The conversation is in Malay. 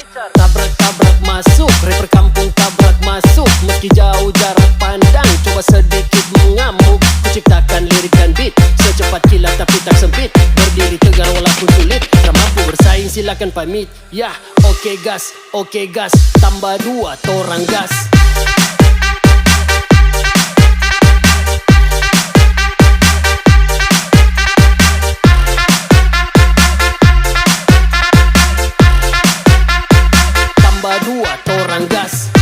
Tabrak-tabrak masuk, rapper kampung tabrak masuk. Meski jauh jarak pandang, coba sedikit mengamuk. Kuciptakan lirik dan beat, secepat kilat tapi tak sempit. Berdiri tegar walaupun sulit, tak mampu bersaing silakan pamit. Yah, oke gas, tambah 2 torang gas. Tambah 2 torang gas.